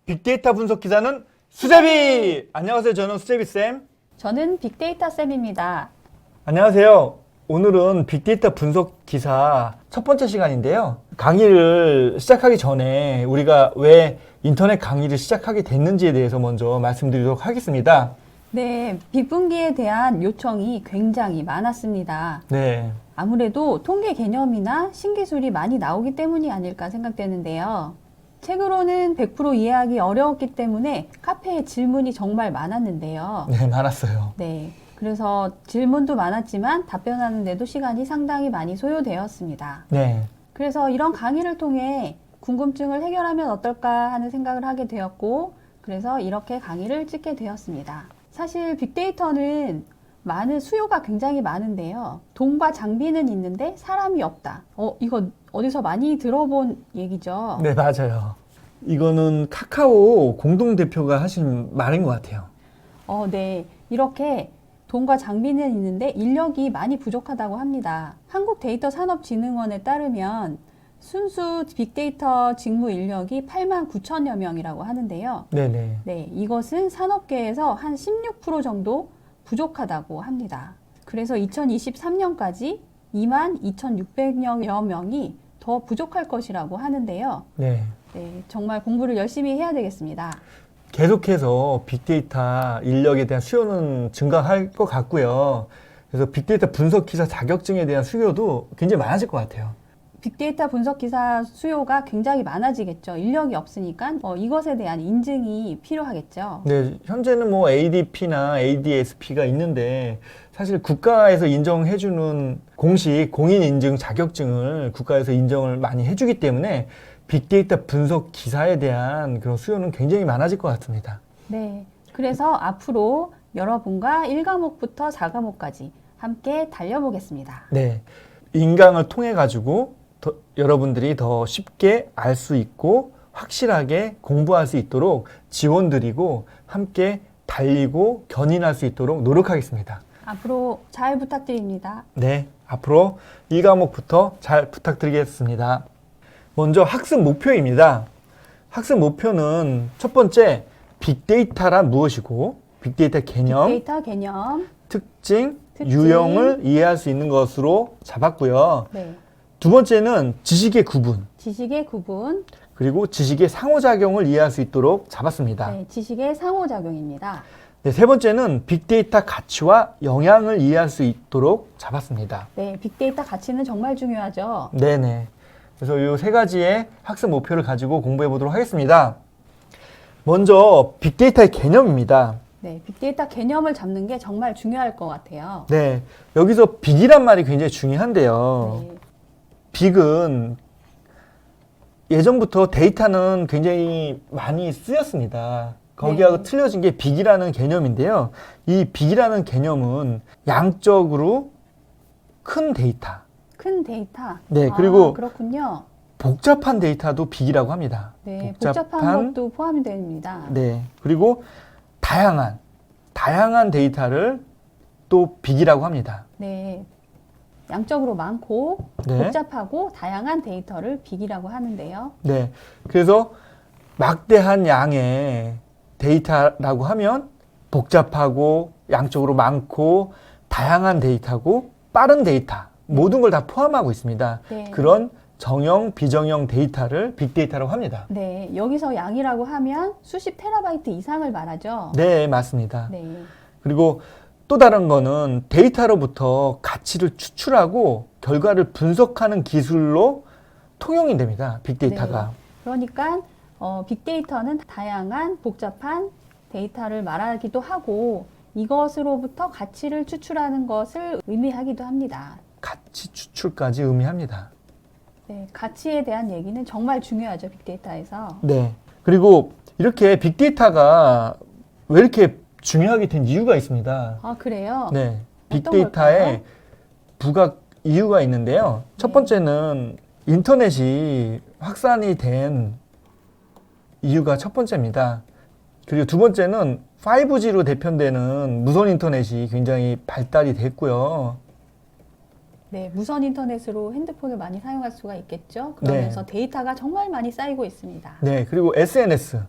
빅데이터 분석 기사는 수제비! 안녕하세요. 저는 수제비쌤. 저는 빅데이터 쌤입니다. 안녕하세요. 오늘은 빅데이터 분석 기사 첫 번째 시간인데요. 강의를 시작하기 전에 우리가 왜 인터넷 강의를 시작하게 됐는지에 대해서 먼저 말씀드리도록 하겠습니다. 네, 빅분기에 대한 요청이 굉장히 많았습니다. 네. 아무래도 통계 개념이나 신기술이 많이 나오기 때문이 아닐까 생각되는데요. 책으로는 100% 이해하기 어려웠기 때문에 카페에 질문이 정말 많았는데요. 네, 많았어요. 네, 그래서 질문도 많았지만 답변하는데도 시간이 상당히 많이 소요되었습니다. 네. 그래서 이런 강의를 통해 궁금증을 해결하면 어떨까 하는 생각을 하게 되었고, 그래서 이렇게 강의를 찍게 되었습니다. 사실 빅데이터는 많은 수요가 굉장히 많은데요. 돈과 장비는 있는데 사람이 없다. 이거 어디서 많이 들어본 얘기죠? 네, 맞아요. 이거는 카카오 공동대표가 하신 말인 것 같아요. 네. 이렇게 돈과 장비는 있는데 인력이 많이 부족하다고 합니다. 한국데이터산업진흥원에 따르면 순수 빅데이터 직무 인력이 8만 9천여 명이라고 하는데요. 네네. 네, 이것은 산업계에서 한 16% 정도 부족하다고 합니다. 그래서 2023년까지 2만 2,600여 명이 더 부족할 것이라고 하는데요. 네. 네, 정말 공부를 열심히 해야 되겠습니다. 계속해서 빅데이터 인력에 대한 수요는 증가할 것 같고요. 그래서 빅데이터 분석 기사 자격증에 대한 수요도 굉장히 많아질 것 같아요. 빅데이터 분석 기사 수요가 굉장히 많아지겠죠. 인력이 없으니까 이것에 대한 인증이 필요하겠죠. 네, 현재는 뭐 ADP나 ADSP가 있는데 사실 국가에서 인정해주는 공식 공인인증 자격증을 국가에서 인정을 많이 해주기 때문에 빅데이터 분석 기사에 대한 그런 수요는 굉장히 많아질 것 같습니다. 네. 그래서 앞으로 여러분과 1과목부터 4과목까지 함께 달려보겠습니다. 네. 인강을 통해 가지고 여러분들이 더 쉽게 알 수 있고 확실하게 공부할 수 있도록 지원드리고 함께 달리고 견인할 수 있도록 노력하겠습니다. 앞으로 잘 부탁드립니다. 네, 앞으로 1과목부터 잘 부탁드리겠습니다. 먼저 학습 목표입니다. 학습 목표는 첫 번째, 빅데이터란 무엇이고 빅데이터 개념, 빅데이터 개념, 특징, 유형을 이해할 수 있는 것으로 잡았고요. 네. 두 번째는 지식의 구분, 지식의 구분, 그리고 지식의 상호작용을 이해할 수 있도록 잡았습니다. 네, 지식의 상호작용입니다. 네, 세 번째는 빅데이터 가치와 영향을 이해할 수 있도록 잡았습니다. 네, 빅데이터 가치는 정말 중요하죠. 네네. 그래서 이 세 가지의 학습 목표를 가지고 공부해 보도록 하겠습니다. 먼저 빅데이터의 개념입니다. 네, 빅데이터 개념을 잡는 게 정말 중요할 것 같아요. 네, 여기서 빅이란 말이 굉장히 중요한데요. 네, 빅은 예전부터 데이터는 굉장히 많이 쓰였습니다. 거기하고 네. 틀려진 게 빅이라는 개념인데요. 이 빅이라는 개념은 양적으로 큰 데이터, 큰 데이터. 네, 그리고 그렇군요. 복잡한 데이터도 빅이라고 합니다. 네, 복잡한 것도 포함이 됩니다. 네, 그리고 다양한 데이터를 또 빅이라고 합니다. 네, 양적으로 많고 네. 복잡하고 다양한 데이터를 빅이라고 하는데요. 네, 그래서 막대한 양의 데이터라고 하면 복잡하고 양적으로 많고 다양한 데이터고 빠른 데이터 모든 걸 다 포함하고 있습니다. 네. 그런 정형, 비정형 데이터를 빅데이터라고 합니다. 네, 여기서 양이라고 하면 수십 테라바이트 이상을 말하죠. 네, 맞습니다. 네, 그리고 또 다른 거는 데이터로부터 가치를 추출하고 결과를 분석하는 기술로 통용이 됩니다. 빅데이터가. 네. 그러니까 빅데이터는 다양한 복잡한 데이터를 말하기도 하고 이것으로부터 가치를 추출하는 것을 의미하기도 합니다. 가치 추출까지 의미합니다. 네, 가치에 대한 얘기는 정말 중요하죠, 빅데이터에서. 네. 그리고 이렇게 빅데이터가 왜 이렇게 중요하게 된 이유가 있습니다. 아, 그래요? 네. 어떤 빅데이터에 걸까요? 부각 이유가 있는데요. 첫 네. 번째는 인터넷이 확산이 된 이유가 첫 번째입니다. 그리고 두 번째는 5G로 대표되는 무선 인터넷이 굉장히 발달이 됐고요. 네, 무선 인터넷으로 핸드폰을 많이 사용할 수가 있겠죠. 그러면서 데이터가 정말 많이 쌓이고 있습니다. 네, 그리고 SNS,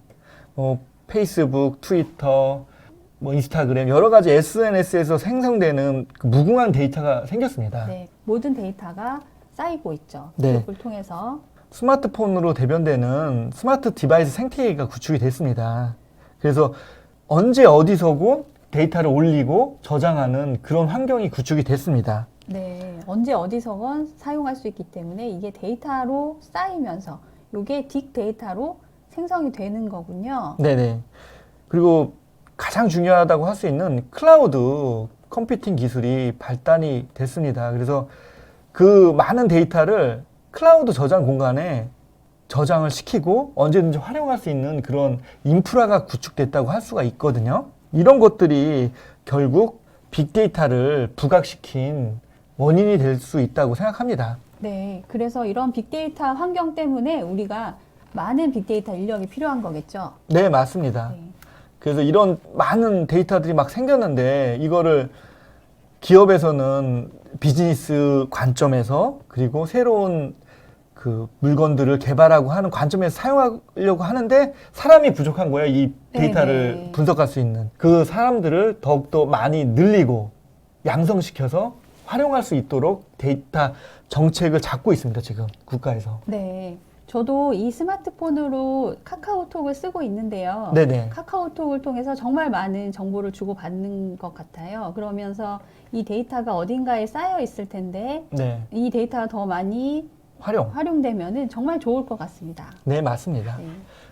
페이스북, 트위터, 뭐 인스타그램 여러 가지 SNS에서 생성되는 그 무궁한 데이터가 생겼습니다. 네, 모든 데이터가 쌓이고 있죠. 네. 기록을 통해서. 스마트폰으로 대변되는 스마트 디바이스 생태계가 구축이 됐습니다. 그래서 언제 어디서고 데이터를 올리고 저장하는 그런 환경이 구축이 됐습니다. 네, 언제 어디서건 사용할 수 있기 때문에 이게 데이터로 쌓이면서 이게 빅데이터로 생성이 되는 거군요. 네네. 그리고 가장 중요하다고 할 수 있는 클라우드 컴퓨팅 기술이 발달이 됐습니다. 그래서 그 많은 데이터를 클라우드 저장 공간에 저장을 시키고 언제든지 활용할 수 있는 그런 인프라가 구축됐다고 할 수가 있거든요. 이런 것들이 결국 빅데이터를 부각시킨 원인이 될 수 있다고 생각합니다. 네, 그래서 이런 빅데이터 환경 때문에 우리가 많은 빅데이터 인력이 필요한 거겠죠. 네, 맞습니다. 네. 그래서 이런 많은 데이터들이 막 생겼는데 이거를 기업에서는 비즈니스 관점에서 그리고 새로운 그 물건들을 개발하고 하는 관점에서 사용하려고 하는데 사람이 부족한 거예요. 이 데이터를 네네. 분석할 수 있는. 그 사람들을 더욱더 많이 늘리고 양성시켜서 활용할 수 있도록 데이터 정책을 잡고 있습니다. 지금 국가에서. 네, 저도 이 스마트폰으로 카카오톡을 쓰고 있는데요. 네네. 카카오톡을 통해서 정말 많은 정보를 주고받는 것 같아요. 그러면서 이 데이터가 어딘가에 쌓여 있을 텐데 네. 이 데이터가 더 많이 활용되면은 정말 좋을 것 같습니다. 네, 맞습니다. 네.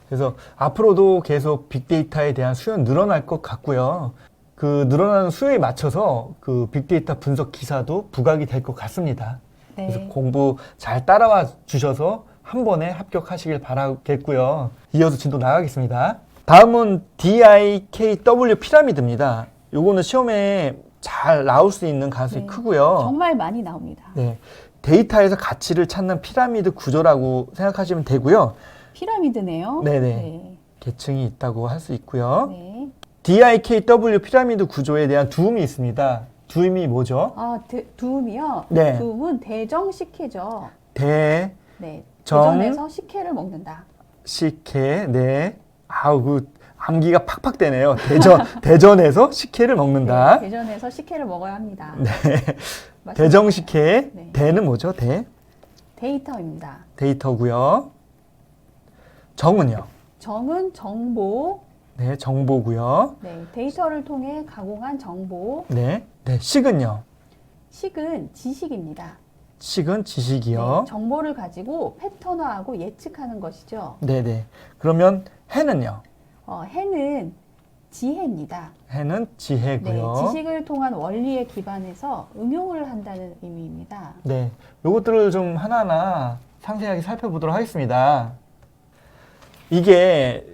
그래서 앞으로도 계속 빅데이터에 대한 수요는 늘어날 것 같고요. 그 늘어나는 수요에 맞춰서 그 빅데이터 분석 기사도 부각이 될 것 같습니다. 네. 그래서 공부 잘 따라와 주셔서 한 번에 합격하시길 바라겠고요. 이어서 진도 나가겠습니다. 다음은 DIKW 피라미드입니다. 요거는 시험에 잘 나올 수 있는 가능성이 네. 크고요. 정말 많이 나옵니다. 네. 데이터에서 가치를 찾는 피라미드 구조라고 생각하시면 되고요. 피라미드네요. 네네. 네. 계층이 있다고 할 수 있고요. 네. DIKW 피라미드 구조에 대한 두음이 있습니다. 두음이 뭐죠? 아, 두음이요? 네. 두음은 대정식혜죠. 대, 네. 정, 대전에서 식혜를 먹는다. 식혜, 네. 아우, 그 암기가 팍팍 되네요. 대전에서 식혜를 먹는다. 네, 대전에서 식혜를 먹어야 합니다. 네. 맞습니다. 대정식혜, 네. 대는 뭐죠? 대? 데이터입니다. 데이터고요. 정은요? 정은 정보, 네, 정보고요. 네, 데이터를 통해 가공한 정보. 네. 네, 식은요? 식은 지식입니다. 식은 지식이요. 네, 정보를 가지고 패턴화하고 예측하는 것이죠. 네, 네. 그러면 해는요? 해는 지혜입니다. 해는 네, 지혜고요. 지식을 통한 원리에 기반해서 응용을 한다는 의미입니다. 네, 요것들을 좀 하나하나 상세하게 살펴보도록 하겠습니다. 이게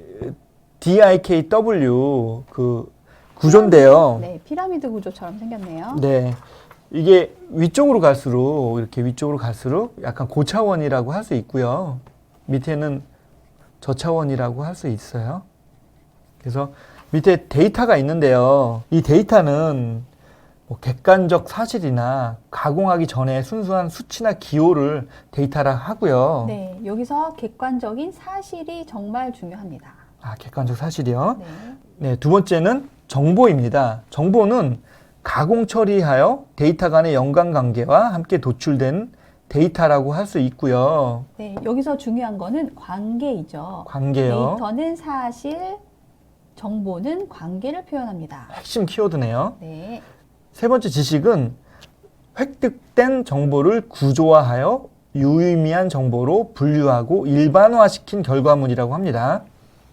DIKW 그 구조인데요. 네, 피라미드 구조처럼 생겼네요. 네, 이게 위쪽으로 갈수록 이렇게 위쪽으로 갈수록 약간 고차원이라고 할 수 있고요. 밑에는 저차원이라고 할 수 있어요. 그래서 밑에 데이터가 있는데요. 이 데이터는 뭐 객관적 사실이나 가공하기 전에 순수한 수치나 기호를 데이터라 하고요. 네, 여기서 객관적인 사실이 정말 중요합니다. 아, 객관적 사실이요. 네, 네, 두 번째는 정보입니다. 정보는 가공 처리하여 데이터 간의 연관관계와 함께 도출된 데이터라고 할 수 있고요. 네, 여기서 중요한 거는 관계이죠. 관계요. 데이터는 사실, 정보는 관계를 표현합니다. 핵심 키워드네요. 네, 세 번째 지식은 획득된 정보를 구조화하여 유의미한 정보로 분류하고 일반화시킨 결과물이라고 합니다.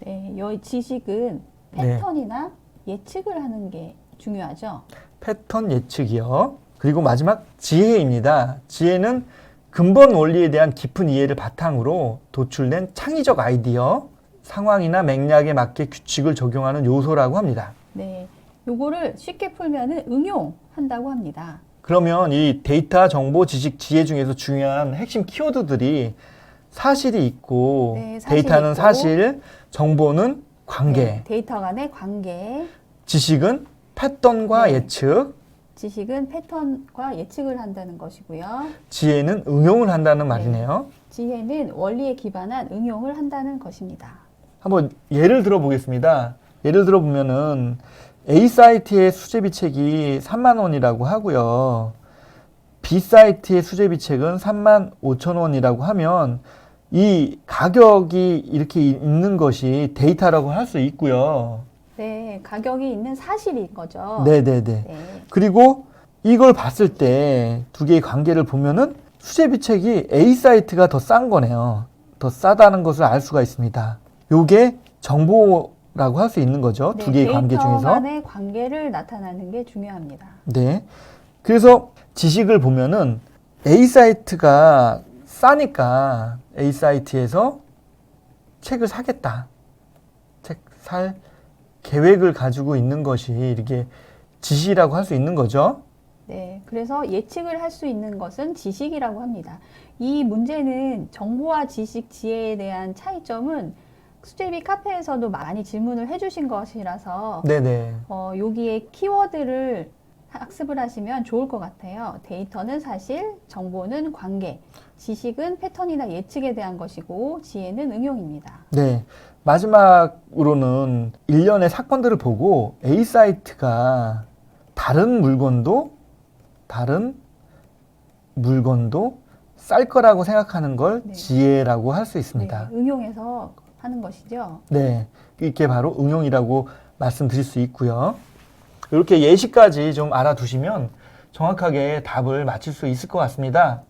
네, 이 지식은 네. 패턴이나 예측을 하는 게 중요하죠. 패턴 예측이요. 그리고 마지막 지혜입니다. 지혜는 근본 원리에 대한 깊은 이해를 바탕으로 도출된 창의적 아이디어, 상황이나 맥락에 맞게 규칙을 적용하는 요소라고 합니다. 네, 요거를 쉽게 풀면은 응용한다고 합니다. 그러면 이 데이터, 정보, 지식, 지혜 중에서 중요한 핵심 키워드들이 사실이 있고, 네, 사실이 데이터는 있고, 사실, 정보는 관계, 네, 데이터 간의 관계, 지식은 패턴과 네. 예측, 지식은 패턴과 예측을 한다는 것이고요. 지혜는 응용을 한다는 말이네요. 지혜는 원리에 기반한 응용을 한다는 것입니다. 한번 예를 들어 보겠습니다. 예를 들어 보면은 A 사이트의 수제비 책이 3만 원이라고 하고요. B 사이트의 수제비 책은 3만 5천 원이라고 하면 이 가격이 이렇게 있는 것이 데이터라고 할 수 있고요. 네, 가격이 있는 사실인 거죠. 네네네. 네. 그리고 이걸 봤을 때 두 개의 관계를 보면은 수제비 책이 A 사이트가 더 싼 거네요. 더 싸다는 것을 알 수가 있습니다. 요게 정보라고 할 수 있는 거죠. 네, 두 개의 관계 데이터 중에서. 간의 관계를 나타내는 게 중요합니다. 네. 그래서 지식을 보면은 A 사이트가 싸니까 A 사이트에서 책을 사겠다. 책 살 계획을 가지고 있는 것이 이렇게 지시라고 할 수 있는 거죠. 네, 그래서 예측을 할 수 있는 것은 지식이라고 합니다. 이 문제는 정보와 지식, 지혜에 대한 차이점은 수제비 카페에서도 많이 질문을 해주신 것이라서 네네. 여기에 키워드를 학습을 하시면 좋을 것 같아요. 데이터는 사실, 정보는 관계, 지식은 패턴이나 예측에 대한 것이고 지혜는 응용입니다. 네. 마지막으로는 일련의 사건들을 보고 A 사이트가 다른 물건도 쌀 거라고 생각하는 걸 네. 지혜라고 할 수 있습니다. 네, 응용해서 하는 것이죠. 네. 이게 바로 응용이라고 말씀드릴 수 있고요. 이렇게 예시까지 좀 알아두시면 정확하게 답을 맞힐 수 있을 것 같습니다.